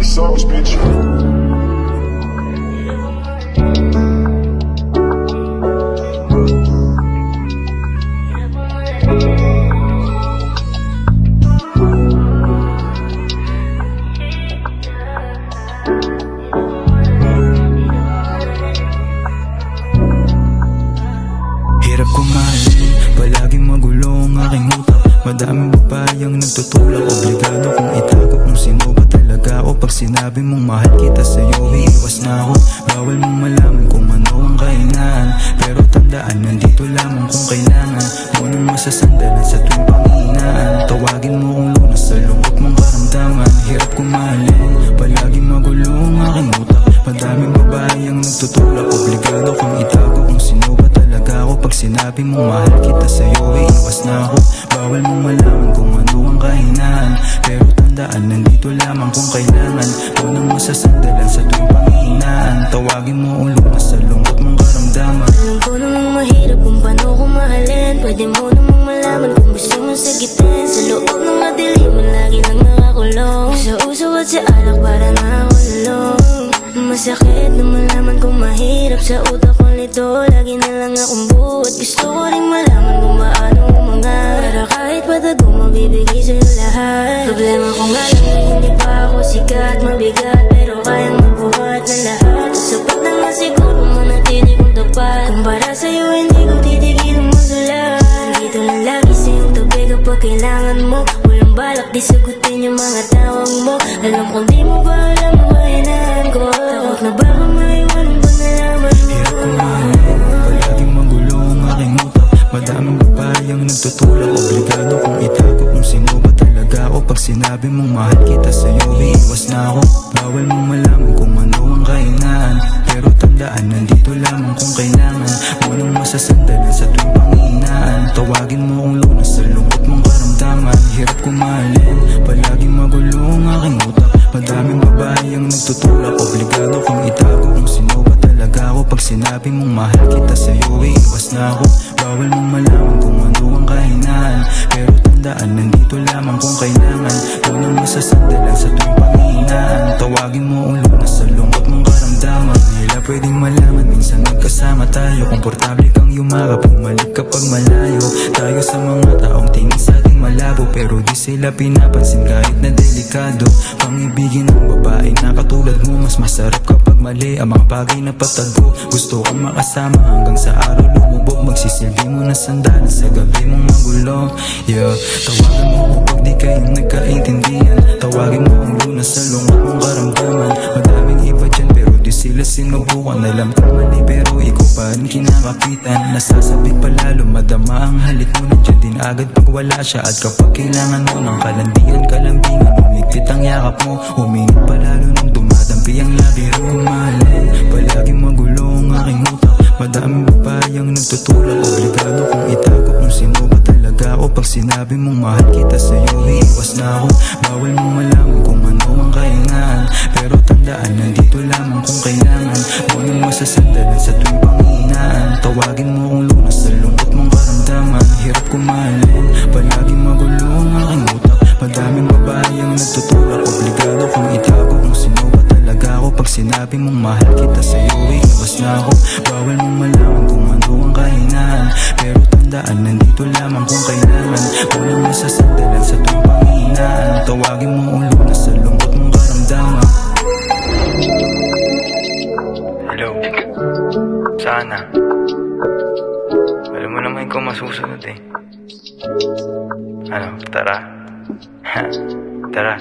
the sauce, bitch. Hirap kumain, palaging magulo ang aking utak. Madaming babayang nagtutulak, obligado kong itago kung sino ba talaga ako. Pag sinabi mong mahal kita sa'yo, iiwas na ako. Bawal mong malaman kung ano ang kahinaan, pero tandaan, nandito lamang kung kailangan mo nang masasandalan sa tuwing panghihinaan. Tawagin mo kung lunas sa lungkot mong karamdaman. Hirap kumain, palaging magulo ang aking utak. Madaming babayang nagtutulak, obligado kong itago kung sino ba talaga ako. Pag sinabi mong mahal kita sa'yo, iiwas na ako. Bawal mong malaman kung ano ang kahinaan, pero tandaan, nandito lamang kung kailangan mo nang masasandalan sa tuwing panghihinaan. Tawagin mo ang lunas sa lungkot mong karamdaman. Alam ko namang mahirap kung paano ko mahalin. Pwede mo namang malaman kung gusto mo sagitin. Sa loob ng madilim, lagi lang nakakulong. Sa uso at sa alak, para na ako lulong. Masakit na malaman kung mahirap sa utak ko nito. Lagi na lang akong buhat. Gusto ko rin malaman kung paano umangat, para kahit patago, mabibigay sa'yo lahat. Problema ko nga lang na hindi pa ako sikat. Mabigat pero kayang magbuhat ng lahat. Sapat na nga siguro manatili kong tapat. Kung para sa'yo hindi ko titigil ang magsulat. Dito lang lagi sa'yong tabi kapag kailangan mo. Walang balak di sagutin yung mga tawag mo. Alam kong di mo ba alam ang mahinaan ko. Takot na baka maiwan ang panalaman mo. Hirap kumain, palaging magulo ang aking utak. Madaming babayang nagtutulak, obligado kong itago kung sino ba talaga ako. Pag sinabi mong mahal kita sa'yo, iiwas na ako. Bawal mong malaman kung ano ang kahinaan, pero tandaan, nandito lamang kung kailangan mo nang masasandalan sa tuwing panghihinaan. Tawagin mo kung lunas sa lungkot mong karamdaman. Hirap kumain, palaging magulo ang aking utak. Madaming babayang nagtutulak, obligado kong itago kung sino ba talaga ako. Pag sinabi mong mahal kita sa'yo, iiwas na ako. Bawal mong malaman kung ano ang kahinaan, pero tandaan, nandito lamang kung kailangan mo nang masasandalan sa tuwing panghihinaan. Tawagin mo ang lunas sa lungkot mong karamdaman. Nila pwedeng malaman, minsan nagkasama tayo. Komportable kang yumakap, bumalik kapag malayo tayo sa mga taong tingin sa ating malabo, pero di sila pinapansin kahit na delikado. Pang-ibigin ng babae na katulad mo, mas masarap kapag mali ang mga bagay na patago. Gusto kang makasama hanggang sa araw lumubog. Magsisilbi mo na sandalan sa gabi mong magulo. Yeah, tawagan mo kapag di kayo nagkaintindihan. Tawagin mo ang lunas sa lungkot mong karamdaman. Madaming iba dyan pero di sila sinubukan. Alam ko mali pero ikaw pa rin kinakapitan. Nasasabik palalo, madama ang halik mo. Nandiyan din agad pag wala siya. At kapag kailangan mo ng kalandian, kalambingan, umigpit ang yakap mo. Huminit palalo nung dumadampi ang labi. Kumahalin, palaging magulo ang aking utak. Madaming babayang nagtutulak, obligado kong itago kung sino ba talaga ako. Pag sinabi mong mahal kita sa'yo, iiwas na ako. Bawal mong malaman kung ano ang kahinaan, pero tandaan, nandito lamang kung kailangan mo nang masasandalan sa tuwing panghihinaan. Tawagin mo kung lunas sa lungkot mong karamdaman. Hirap kumahalin, palaging magulo ang aking utak. Madaming babayang nagtutulak, obligado kong itago kung sino ba talaga ako. Pag sinabi mong mahal kita sa'yo, iiwas na ako. Bawal mong malaman kung ano ang kahinaan, pero tandaan, nandito lamang kung kailangan mo nang masasandalan sa tuwing panghihinaan. Tawagin mo ang lunas sa lungkot mong karamdaman. Hello? Sana. Alam mo naman ikaw masusunod eh. Ano, tara? Tara.